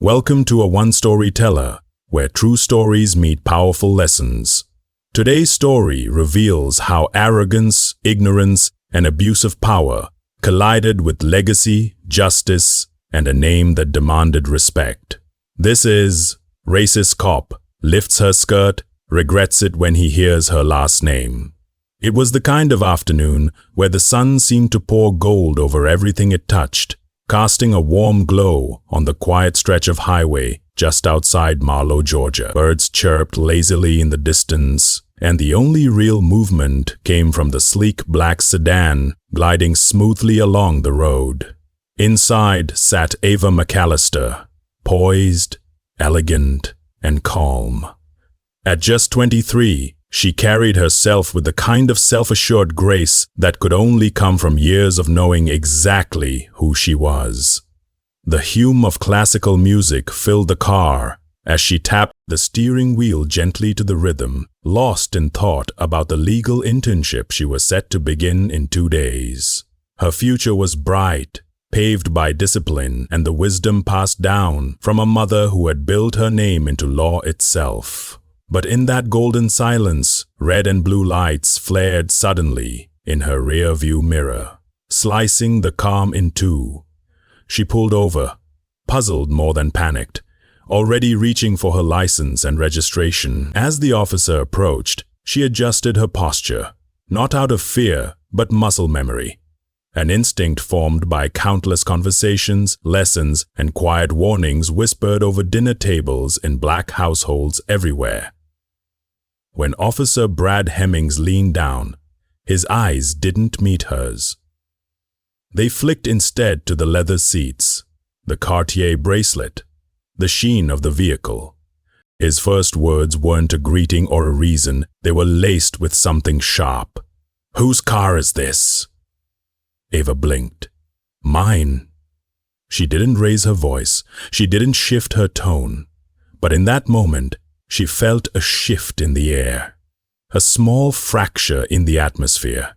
Welcome to a one-story teller, where true stories meet powerful lessons. Today's story reveals how arrogance, ignorance, and abuse of power collided with legacy, justice, and a name that demanded respect. This is Racist Cop Lifts Her Skirt, Regrets It When He Hears Her Last Name. It was the kind of afternoon where the sun seemed to pour gold over everything it touched, casting a warm glow on the quiet stretch of highway just outside Marlow, Georgia. Birds chirped lazily in the distance, and the only real movement came from the sleek black sedan gliding smoothly along the road. Inside sat Ava McAllister, poised, elegant, and calm. At just 23, she carried herself with the kind of self-assured grace that could only come from years of knowing exactly who she was. The hum of classical music filled the car as she tapped the steering wheel gently to the rhythm, lost in thought about the legal internship she was set to begin in 2 days. Her future was bright, paved by discipline and the wisdom passed down from a mother who had built her name into law itself. But in that golden silence, red and blue lights flared suddenly in her rear-view mirror, slicing the calm in two. She pulled over, puzzled more than panicked, already reaching for her license and registration. As the officer approached, she adjusted her posture, not out of fear, but muscle memory, an instinct formed by countless conversations, lessons, and quiet warnings whispered over dinner tables in black households everywhere. When Officer Brad Hemmings leaned down, his eyes didn't meet hers. They flicked instead to the leather seats, the Cartier bracelet, the sheen of the vehicle. His first words weren't a greeting or a reason, they were laced with something sharp. "Whose car is this?" Ava blinked. "Mine." She didn't raise her voice, she didn't shift her tone, but in that moment, she felt a shift in the air, a small fracture in the atmosphere.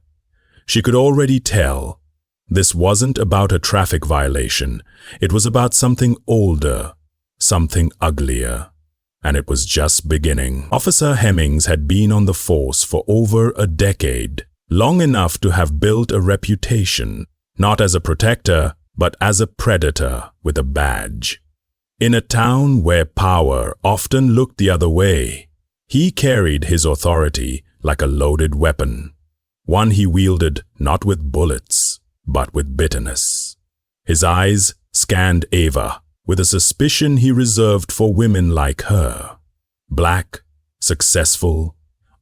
She could already tell this wasn't about a traffic violation, it was about something older, something uglier, and it was just beginning. Officer Hemmings had been on the force for over a decade, long enough to have built a reputation, not as a protector, but as a predator with a badge. In a town where power often looked the other way, he carried his authority like a loaded weapon, one he wielded not with bullets, but with bitterness. His eyes scanned Ava with a suspicion he reserved for women like her. Black, successful,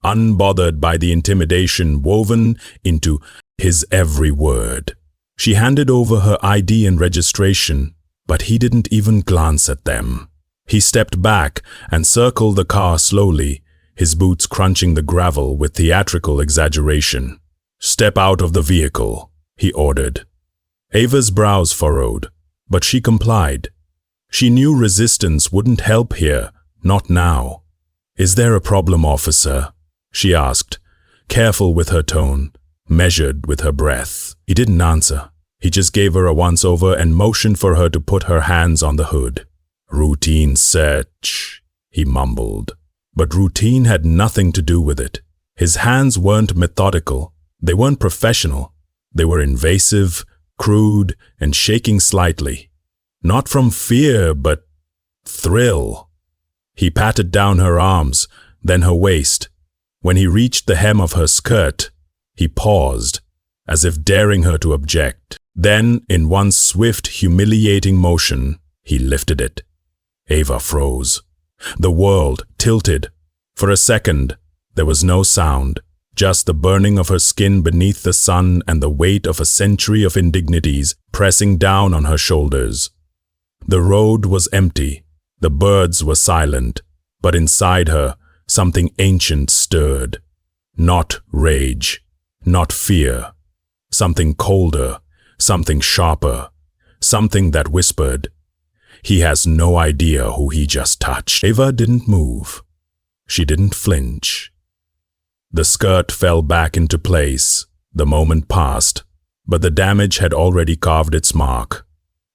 unbothered by the intimidation woven into his every word. She handed over her ID and registration, but he didn't even glance at them. He stepped back and circled the car slowly, his boots crunching the gravel with theatrical exaggeration. "Step out of the vehicle," he ordered. Ava's brows furrowed, but she complied. She knew resistance wouldn't help here, not now. "Is there a problem, officer?" she asked, careful with her tone, measured with her breath. He didn't answer. He just gave her a once-over and motioned for her to put her hands on the hood. "Routine search," he mumbled. But routine had nothing to do with it. His hands weren't methodical. They weren't professional. They were invasive, crude, and shaking slightly. Not from fear, but thrill. He patted down her arms, then her waist. When he reached the hem of her skirt, he paused, as if daring her to object. Then, in one swift, humiliating motion, he lifted it. Ava froze. The world tilted. For a second, there was no sound, just the burning of her skin beneath the sun and the weight of a century of indignities pressing down on her shoulders. The road was empty, the birds were silent, but inside her, something ancient stirred. Not rage, not fear. Something colder, something sharper, something that whispered, "He has no idea who he just touched." Ava didn't move. She didn't flinch. The skirt fell back into place. The moment passed, but the damage had already carved its mark.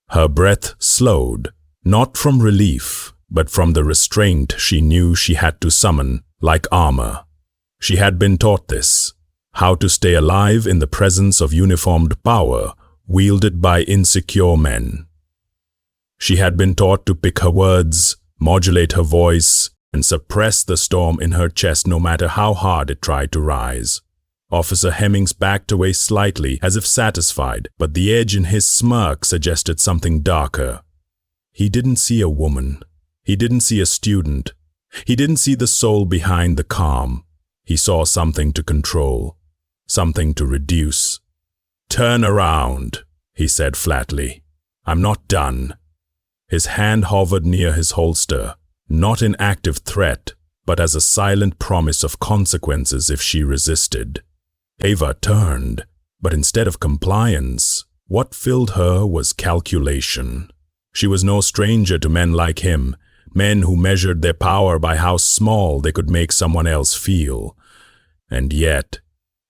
Her breath slowed, Not from relief, but from the restraint she knew she had to summon, like armor. She had been taught this, how to stay alive in the presence of uniformed power wielded by insecure men. She had been taught to pick her words, modulate her voice, and suppress the storm in her chest no matter how hard it tried to rise. Officer Hemmings backed away slightly as if satisfied, but the edge in his smirk suggested something darker. He didn't see a woman. He didn't see a student. He didn't see the soul behind the calm. He saw something to control, something to reduce. "Turn around," he said flatly. "I'm not done." His hand hovered near his holster, not in active threat, but as a silent promise of consequences if she resisted. Ava turned, but instead of compliance, what filled her was calculation. She was no stranger to men like him, men who measured their power by how small they could make someone else feel. And yet,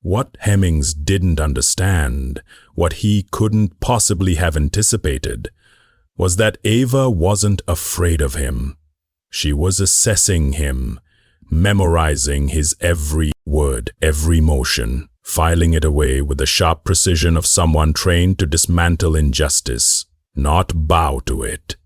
what Hemmings didn't understand, what he couldn't possibly have anticipated, was that Ava wasn't afraid of him. She was assessing him, memorizing his every word, every motion, filing it away with the sharp precision of someone trained to dismantle injustice, not bow to it.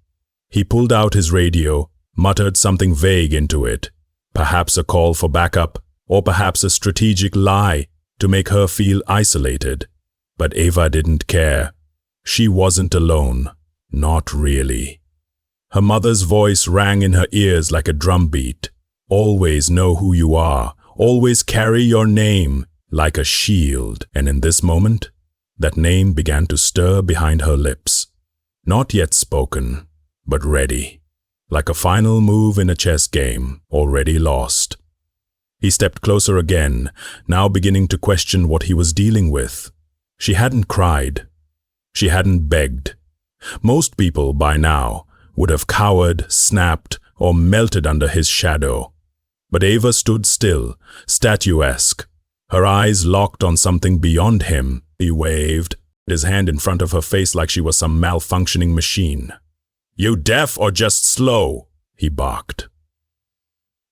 He pulled out his radio, muttered something vague into it, perhaps a call for backup, or perhaps a strategic lie to make her feel isolated. But Ava didn't care. She wasn't alone. Not really. Her mother's voice rang in her ears like a drumbeat. Always know who you are. Always carry your name like a shield. And in this moment, that name began to stir behind her lips. Not yet spoken, but ready. Like a final move in a chess game, already lost. He stepped closer again, now beginning to question what he was dealing with. She hadn't cried. She hadn't begged. Most people, by now, would have cowered, snapped, or melted under his shadow. But Ava stood still, statuesque, her eyes locked on something beyond him. He waved, his hand in front of her face like she was some malfunctioning machine. "You deaf or just slow?" he barked.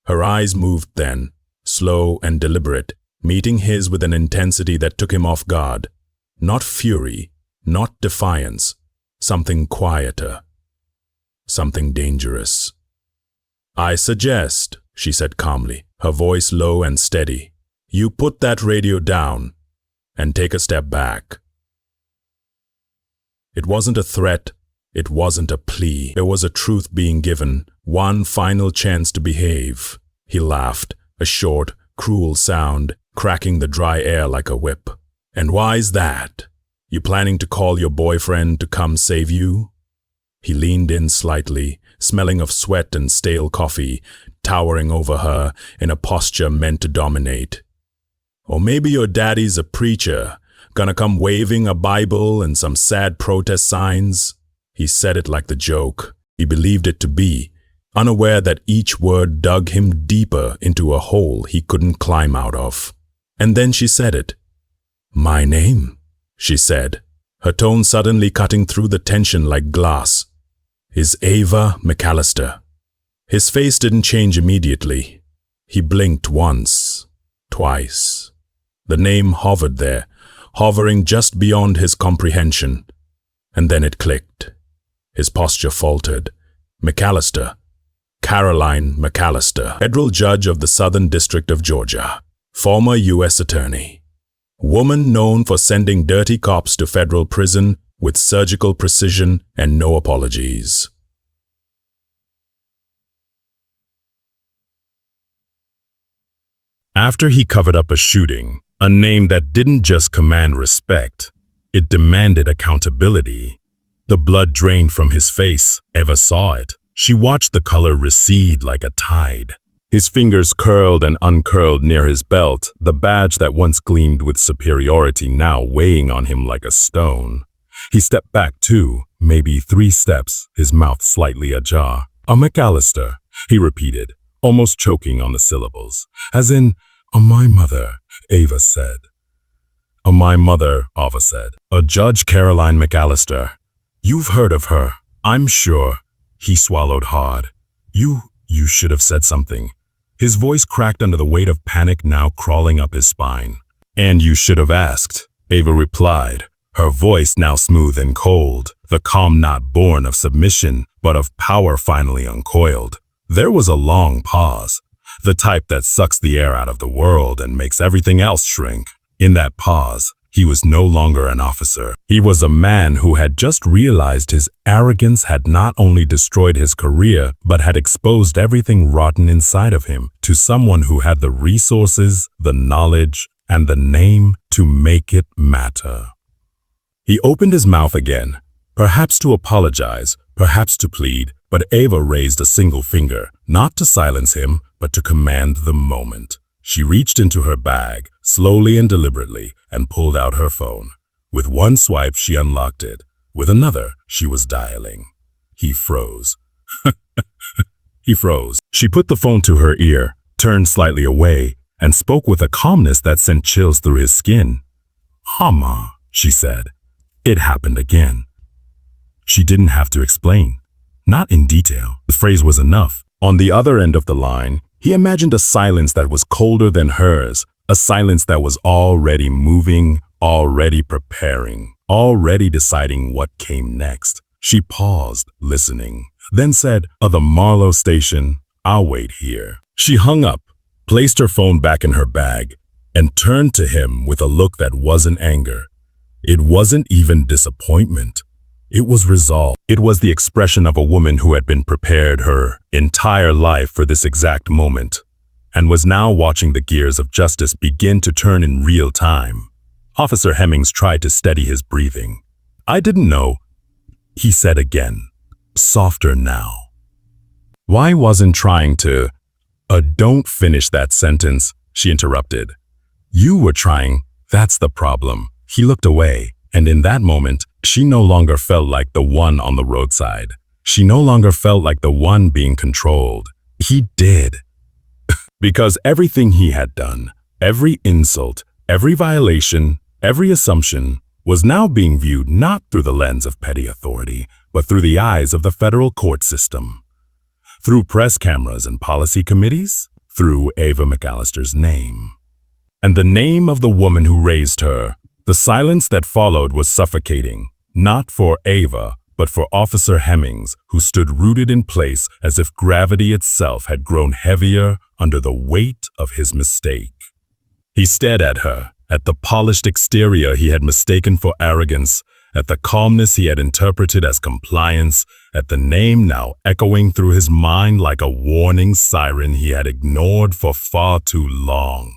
Her eyes moved then, slow and deliberate, meeting his with an intensity that took him off guard. Not fury, not defiance, something quieter, something dangerous. "I suggest," she said calmly, her voice low and steady, "you put that radio down and take a step back." It wasn't a threat, it wasn't a plea. There was a truth being given, one final chance to behave. He laughed, a short, cruel sound, cracking the dry air like a whip. "And why's that? You planning to call your boyfriend to come save you?" He leaned in slightly, smelling of sweat and stale coffee, towering over her in a posture meant to dominate. "Or maybe your daddy's a preacher, gonna come waving a Bible and some sad protest signs?" He said it like the joke. He believed it to be, unaware that each word dug him deeper into a hole he couldn't climb out of. And then she said it. "My name," she said, her tone suddenly cutting through the tension like glass, "is Ava McAllister." His face didn't change immediately. He blinked once, twice. The name hovered there, hovering just beyond his comprehension. And then it clicked. His posture faltered. McAllister. Caroline McAllister, federal judge of the Southern District of Georgia, former U.S. attorney. Woman known for sending dirty cops to federal prison with surgical precision and no apologies. After he covered up a shooting, a name that didn't just command respect, it demanded accountability. The blood drained from his face. Eva saw it. She watched the color recede like a tide. His fingers curled and uncurled near his belt, the badge that once gleamed with superiority now weighing on him like a stone. He stepped back 2, maybe 3 steps, his mouth slightly ajar. "A McAllister," he repeated, almost choking on the syllables. "As in, my mother," Ava said. My mother," Ava said. "A Judge Caroline McAllister. You've heard of her, I'm sure." He swallowed hard. You should have said something. His voice cracked under the weight of panic now crawling up his spine. And you should have asked, Ava replied, her voice now smooth and cold, the calm not born of submission, but of power finally uncoiled. There was a long pause, the type that sucks the air out of the world and makes everything else shrink. In that pause, he was no longer an officer. He was a man who had just realized his arrogance had not only destroyed his career, but had exposed everything rotten inside of him to someone who had the resources, the knowledge, and the name to make it matter. He opened his mouth again, perhaps to apologize, perhaps to plead, but Ava raised a single finger, not to silence him, but to command the moment. She reached into her bag, slowly and deliberately, and pulled out her phone. With one swipe, she unlocked it. With another, she was dialing. He froze. He froze. She put the phone to her ear, turned slightly away, and spoke with a calmness that sent chills through his skin. "Ma," she said. It happened again. She didn't have to explain. Not in detail. The phrase was enough. On the other end of the line, he imagined a silence that was colder than hers, a silence that was already moving, already preparing, already deciding what came next. She paused, listening, then said, "The Marlowe station, I'll wait here." She hung up, placed her phone back in her bag, and turned to him with a look that wasn't anger. It wasn't even disappointment. It was resolve. It was the expression of a woman who had been prepared her entire life for this exact moment, and was now watching the gears of justice begin to turn in real time. Officer Hemmings tried to steady his breathing. "I didn't know," he said again, softer now. Why wasn't trying to... Don't finish that sentence, she interrupted. "You were trying, that's the problem." He looked away, and in that moment, she no longer felt like the one on the roadside. She no longer felt like the one being controlled. He did. Because everything he had done, every insult, every violation, every assumption, was now being viewed not through the lens of petty authority, but through the eyes of the federal court system. Through press cameras and policy committees, through Ava McAllister's name. And the name of the woman who raised her. The silence that followed was suffocating, not for Ava, but for Officer Hemmings, who stood rooted in place as if gravity itself had grown heavier under the weight of his mistake. He stared at her, at the polished exterior he had mistaken for arrogance, at the calmness he had interpreted as compliance, at the name now echoing through his mind like a warning siren he had ignored for far too long.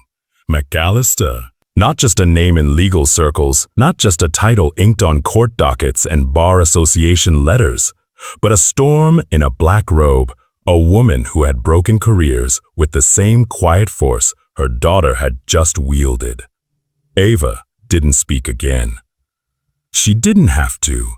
McAllister. Not just a name in legal circles, not just a title inked on court dockets and bar association letters, but a storm in a black robe, a woman who had broken careers with the same quiet force her daughter had just wielded. Ava didn't speak again. She didn't have to.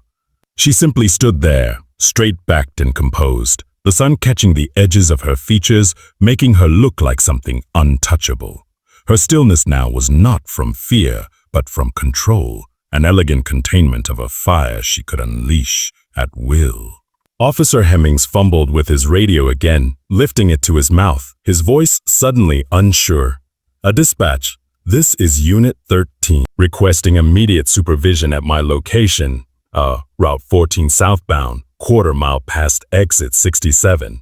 She simply stood there, straight-backed and composed, the sun catching the edges of her features, making her look like something untouchable. Her stillness now was not from fear, but from control, an elegant containment of a fire she could unleash at will. Officer Hemmings fumbled with his radio again, lifting it to his mouth, his voice suddenly unsure. "A dispatch. This is Unit 13, requesting immediate supervision at my location, Route 14 southbound, quarter mile past exit 67.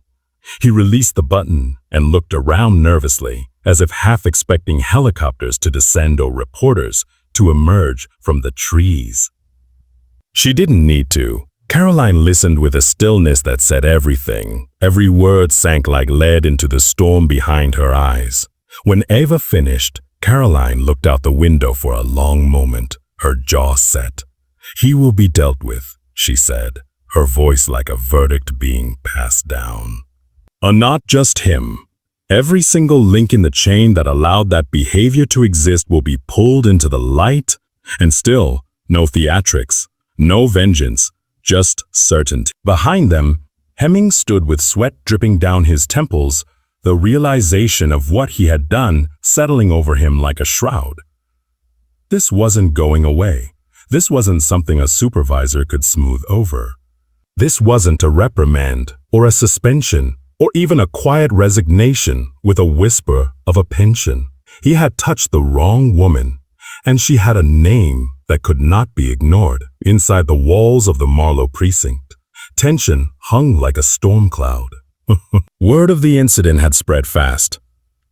He released the button and looked around nervously, as if half expecting helicopters to descend or reporters to emerge from the trees. She didn't need to. Caroline listened with a stillness that said everything. Every word sank like lead into the storm behind her eyes. When Ava finished, Caroline looked out the window for a long moment, her jaw set. "He will be dealt with," she said, her voice like a verdict being passed down. Not just him. Every single link in the chain that allowed that behavior to exist will be pulled into the light, and still, no theatrics, no vengeance, just certainty. Behind them, Hemmings stood with sweat dripping down his temples, the realization of what he had done settling over him like a shroud. This wasn't going away. This wasn't something a supervisor could smooth over. This wasn't a reprimand or a suspension or even a quiet resignation with a whisper of a pension. He had touched the wrong woman, and she had a name that could not be ignored. Inside the walls of the Marlow precinct, tension hung like a storm cloud. Word of the incident had spread fast,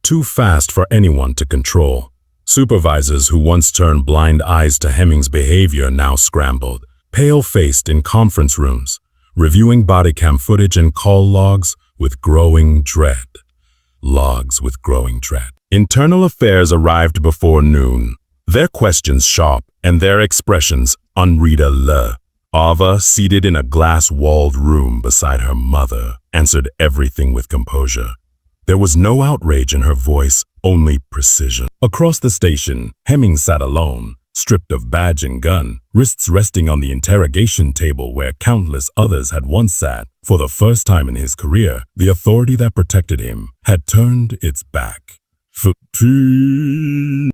too fast for anyone to control. Supervisors who once turned blind eyes to Hemmings' behavior now scrambled, pale-faced in conference rooms, reviewing body cam footage and call logs with growing dread. Internal affairs arrived before noon, their questions sharp and their expressions unreadable. Ava, seated in a glass-walled room beside her mother, answered everything with composure. There was no outrage in her voice, only precision. Across the station, Hemmings sat alone, stripped of badge and gun, wrists resting on the interrogation table where countless others had once sat. For the first time in his career, the authority that protected him had turned its back.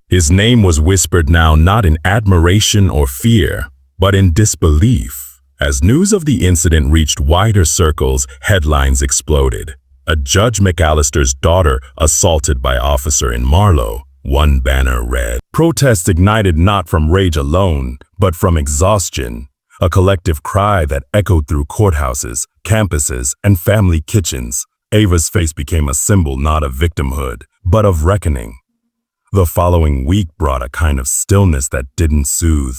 His name was whispered now not in admiration or fear, but in disbelief. As news of the incident reached wider circles, headlines exploded. A Judge McAllister's daughter assaulted by officer in Marlow. One banner read, "Protests ignited not from rage alone, but from exhaustion." A collective cry that echoed through courthouses, campuses, and family kitchens. Ava's face became a symbol not of victimhood, but of reckoning. The following week brought a kind of stillness that didn't soothe.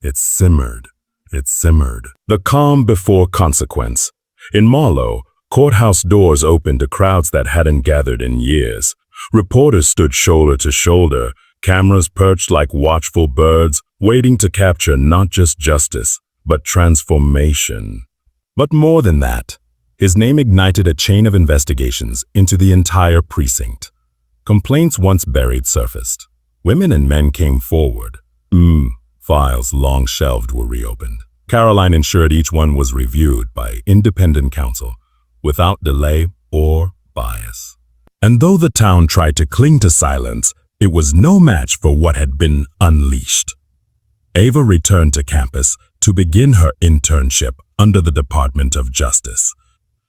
It simmered. The calm before consequence. In Marlow, courthouse doors opened to crowds that hadn't gathered in years. Reporters stood shoulder to shoulder, cameras perched like watchful birds, waiting to capture not just justice, but transformation. But more than that, his name ignited a chain of investigations into the entire precinct. Complaints once buried surfaced. Women and men came forward. Files long shelved were reopened. Caroline ensured each one was reviewed by independent counsel, without delay or bias. And though the town tried to cling to silence, it was no match for what had been unleashed. Ava returned to campus to begin her internship under the Department of Justice.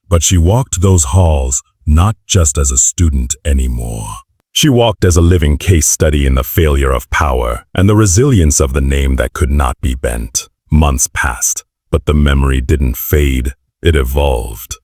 But she walked those halls not just as a student anymore. She walked as a living case study in the failure of power and the resilience of the name that could not be bent. Months passed, but the memory didn't fade, it evolved.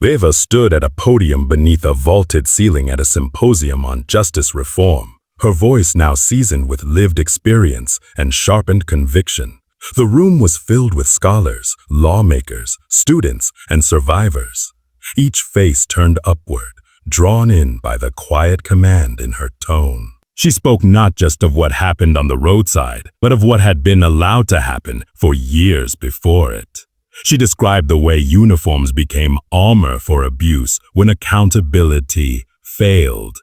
Ava stood at a podium beneath a vaulted ceiling at a symposium on justice reform, her voice now seasoned with lived experience and sharpened conviction. The room was filled with scholars, lawmakers, students, and survivors, each face turned upward, drawn in by the quiet command in her tone. She spoke not just of what happened on the roadside, but of what had been allowed to happen for years before it. She described the way uniforms became armor for abuse when accountability failed.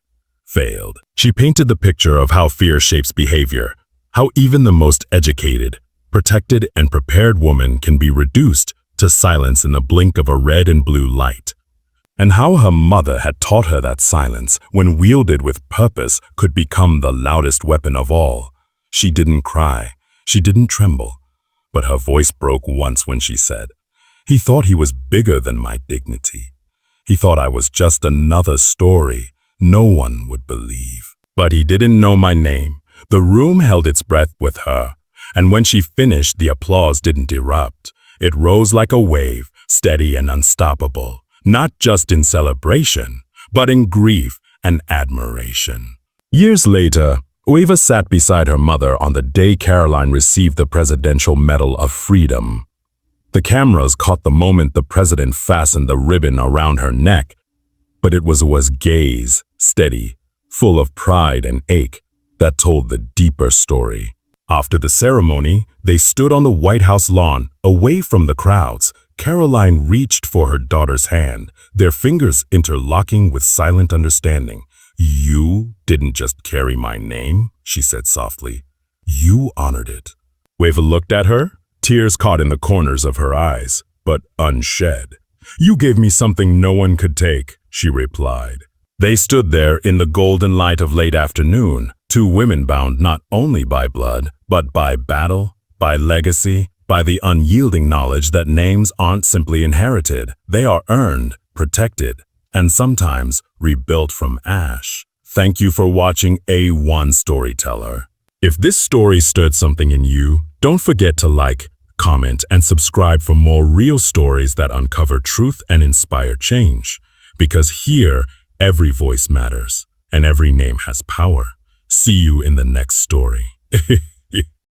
She painted the picture of how fear shapes behavior, how even the most educated, protected, and prepared woman can be reduced to silence in the blink of a red and blue light, and how her mother had taught her that silence, when wielded with purpose, could become the loudest weapon of all. She didn't cry, she didn't tremble, but her voice broke once when she said, "He thought he was bigger than my dignity. He thought I was just another story no one would believe. But he didn't know my name." The room held its breath with her, and when she finished, the applause didn't erupt. It rose like a wave, steady and unstoppable, not just in celebration, but in grief and admiration. Years later, Ava sat beside her mother on the day Caroline received the Presidential Medal of Freedom. The cameras caught the moment the president fastened the ribbon around her neck, but it was gaze, steady, full of pride and ache, that told the deeper story. After the ceremony, they stood on the White House lawn, away from the crowds. Caroline reached for her daughter's hand, their fingers interlocking with silent understanding. "You didn't just carry my name," she said softly. "You honored it." Ava looked at her, tears caught in the corners of her eyes, but unshed. "You gave me something no one could take," she replied. They stood there in the golden light of late afternoon, two women bound not only by blood, but by battle, by legacy, by the unyielding knowledge that names aren't simply inherited, they are earned, protected, and sometimes rebuilt from ash. Thank you for watching A1 Storyteller. If this story stirred something in you, don't forget to like, comment, and subscribe for more real stories that uncover truth and inspire change. Because here, every voice matters, and every name has power. See you in the next story.